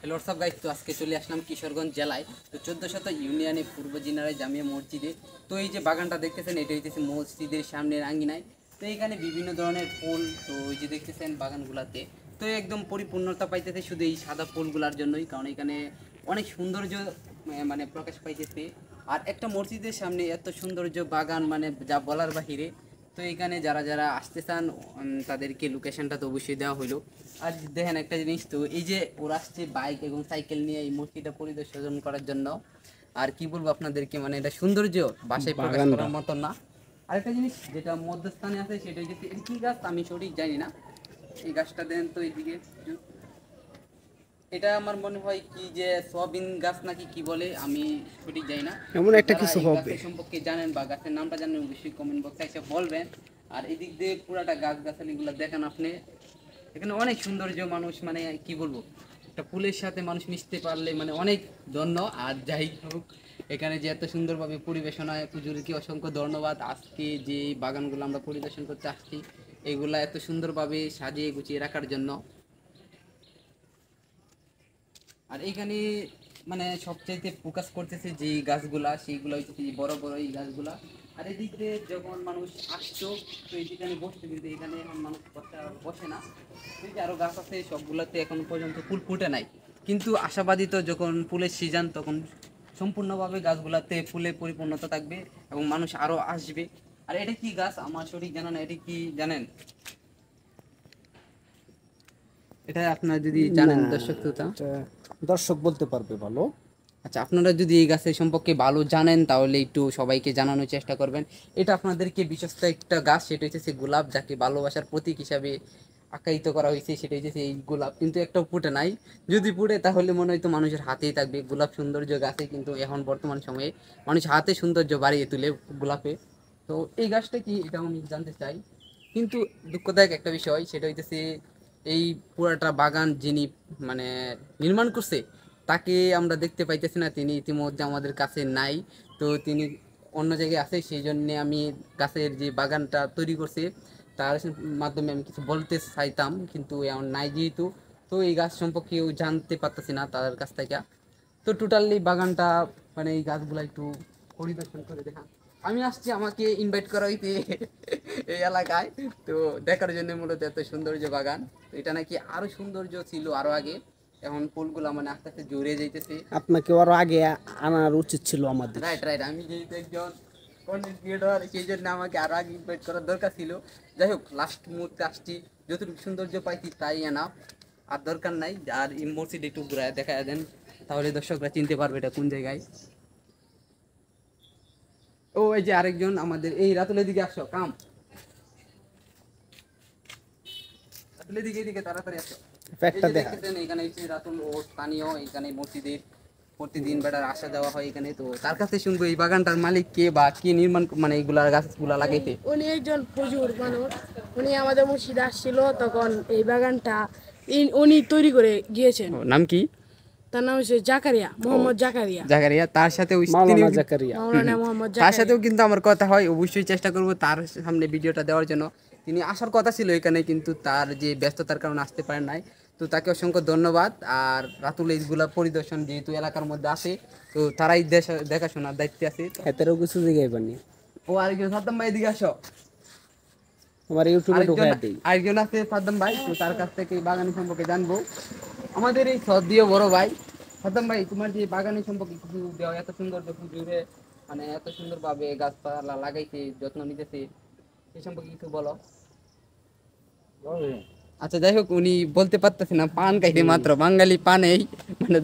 Hello সব guys, তো আজকে চলে আসলাম কিশোরগঞ্জ জেলায়। তো 1400 ইউনিয়নে পূর্ব জিনারায় জামিয়া মসজিদে। তো এই যে বাগানটা দেখতেছেন, এটা হইতেছে মসজিদের সামনের আঙ্গিনায়। তো এখানে বিভিন্ন ধরনের ফুল, তো ওই যে দেখতেছেন বাগানগুলাতে, তো একদম পরিপূর্ণতা পাইতেছে শুধু এই সাদা ফুলগুলার জন্যই, কারণ এখানে অনেক সৌন্দর্য মানে প্রকাশ পাইতেছে। আর একটা মসজিদের সামনে এত সৌন্দর্য বাগান, মানে যা বলার বাহিরে। তো এখানে যারা যারা আসতে চান তাদেরকে লোকেশনটা তো অবশ্যই দেওয়া হলো। আর দেখেন একটা জিনিস, তো এই যে ওরা আসছে বাইক এবং সাইকেল নিয়ে এই মসজিদটা পরিদর্শন করার জন্য। আর কি বলবো আপনাদেরকে, মানে এটা সৌন্দর্য ভাষায় প্রকাশ করার মতো না। আরেকটা জিনিস যেটা মধ্যস্থানে আছে সেটা হচ্ছে কি গাছ আমি সঠিক জানি না। এই গাছটা দেন তো এইদিকে, এটা আমার মনে হয় কি যে সোয়াবিন গাছ নাকি কি বলে, আমি সঠিক জানি না। এমন একটা কিছু হবে গাছের সম্পর্কে জানেন বা গাছের নামটা জানেন অবশ্যই কমেন্ট বক্সে এসে বলবেন। আর এদিক দিয়ে পুরাটা গাছ গাছালিগুলো দেখেন আপনি, এখানে অনেক সৌন্দর্য। মানুষ মানে কি বলবো, একটা ফুলের সাথে মানুষ মিশতে পারলে মানে অনেক ধন্য। আর যাই হোক, এখানে যে এত সুন্দরভাবে পরিবেশনায় পুজোরকে অসংখ্য ধন্যবাদ। আজকে যে বাগানগুলো আমরা পরিদর্শন করতে আসছি, এগুলা এত সুন্দরভাবে সাজিয়ে গুছিয়ে রাখার জন্য। আর এখানে মানে সবচাইতে ফোকাস করতেছে যে গাছগুলা, সেইগুলো হচ্ছে বড় বড় এই গাছগুলা। আর এদিক দিয়ে যখন মানুষ আসতো, তো এখানে বসতো, কিন্তু এখানে এখন মানুষ বসে না। এই যে আরো গাছ আছে, সবগুলোতে এখন পর্যন্ত ফুল ফুটে নাই, কিন্তু আশাবাদী তো যখন ফুলের সিজন তখন সম্পূর্ণভাবে গাছগুলাতে ফুলে পরিপূর্ণতা থাকবে এবং মানুষ আরো আসবে। আর এটা কি গাছ আমার সঠিক জানা না, এটা কি জানেন? এটা আপনারা যদি জানেন দর্শক শ্রোতা, দর্শক বলতে পারবে ভালো। আচ্ছা, আপনারা যদি এই গাছের সম্পর্কে ভালো জানেন তাহলে একটু সবাইকে জানানোর চেষ্টা করবেন। এটা আপনাদেরকে বিশ্বস্ত একটা গাছ, সেটা হচ্ছে গোলাপ, যাকে ভালোবাসার প্রতীক হিসাবে আখ্যায়িত করা হয়েছে। সেটা হচ্ছে এই গোলাপ, কিন্তু একটাও ফুটে নাই। যদি ফুটে তাহলে মনে হয়তো মানুষের হাতেই থাকবে। গোলাপ সৌন্দর্য গাছে, কিন্তু এখন বর্তমান সময়ে মানুষ হাতে সৌন্দর্য বাড়িয়ে তুলে গোলাপে। তো এই গাছটা কি, এটা আমি জানতে চাই। কিন্তু দুঃখদায়ক একটা বিষয়, সেটা হইতেছে এই পুরাটা বাগান যিনি মানে নির্মাণ করছে, তাকে আমরা দেখতে পাইতেছি না। তিনি ইতিমধ্যে আমাদের কাছে নাই। তো তিনি অন্য জায়গায় আছে, সেই জন্য আমি গাছের যে বাগানটা তৈরি করছে তার মাধ্যমে আমি কিছু বলতে চাইতাম, কিন্তু এমন নাই যেহেতু। তো এই গাছ সম্পর্কেও জানতে পারতেছি না তাদের কাছ থেকে। তো টোটালি বাগানটা মানে এই গাছগুলো একটু পরিদর্শন করে দেখা। আমি আসছি, আমাকে ইনভাইট করা হইতে এই এলাকায়, তো দেখার জন্য মূলত এত সৌন্দর্য বাগান। তো এটা নাকি আরো সৌন্দর্য ছিল আরো আগে, এখন ফুলগুলা মানে আস্তে আস্তে জড়ে যাইতেছে। আপনাকে আরো আগে আনার উচিত ছিল আমাদের। রাইট রাইট, আমি যেহেতু একজন কন্টেন্ট ক্রিয়েটর, সেই জন্য আমাকে আরো আগে ইনভাইট করার দরকার ছিল। যাই হোক, লাস্ট মুহূর্তে আসছি, যতটুকু সৌন্দর্য পাইছি তাই আনা, আর দরকার নাই। আর এই মসজিদে একটু ঘুরায় দেখা দেন, তাহলে দর্শকরা চিনতে পারবে এটা কোন জায়গায়। ও এই যে আরেকজন আমাদের, এই রাতুলের দিকে আসো, কাম রাতুলের দিকে, এদিকে তাড়াতাড়ি আসো। এই ফ্যাক্টটা যে দেখা। দেখতেছেন, এখানে রাতুল ও স্থানীয়, এখানে মসজিদের প্রতিদিন বেটার আসা যাওয়া হয় এখানে। তো তার কাছে শুনবো এই বাগানটার মালিক কে বা কি নির্মাণ মানে এইগুলা গাছগুলা লাগাইতে। উনি একজন প্রচুর মানুষ। উনি আমাদের মসজিদে আসছিল, তখন এই বাগানটা উনি তৈরি করে গিয়েছেন। নাম কি? তার নাম হচ্ছে জাকারিয়া, মোহাম্মদ জাকারিয়া। জাকারিয়া, তার সাথে মাওলানা জাকারিয়া। মাওলানা মোহাম্মদ তার জাকারিয়া। সাথেও কিন্তু আমার কথা হয়, অবশ্যই চেষ্টা করব তার সামনে ভিডিওটা দেওয়ার জন্য। তিনি আসার কথা ছিল এখানে, কিন্তু তার যে ব্যস্ততার কারণে আসতে পারেন নাই। তো তাকে অসংখ্য ধন্যবাদ। আর রাতুল এইগুলা পরিদর্শন যেহেতু এলাকার মধ্যে আসে, তো তারাই দেখাশোনার দায়িত্বে আছে। এতেরও কিছু জায়গায় পানি। ও আরেকজন সাদ্দাম ভাই, এদিকে আসো। আমার ইউটিউবে ঢোকায় দেই। আরেকজন আছে সাদ্দাম ভাই, তো তার কাছ থেকে বাগানি সম্পর্কে জানবো। আমাদের এই সদ্দীয় বড় ভাই সাদ্দাম ভাই, তোমার যে বাগানি সম্পর্কে কিছু দেওয়া, এত সুন্দর জুড়ে মানে এত সুন্দরভাবে গাছপালা লাগাইছে, যত্ন নিতেছে, সেই সম্পর্কে কিছু বলো। আচ্ছা যাই হোক, উনি বলতে পারতেছে না, পান খাইতে মাত্র, বাঙালি পানেই মানে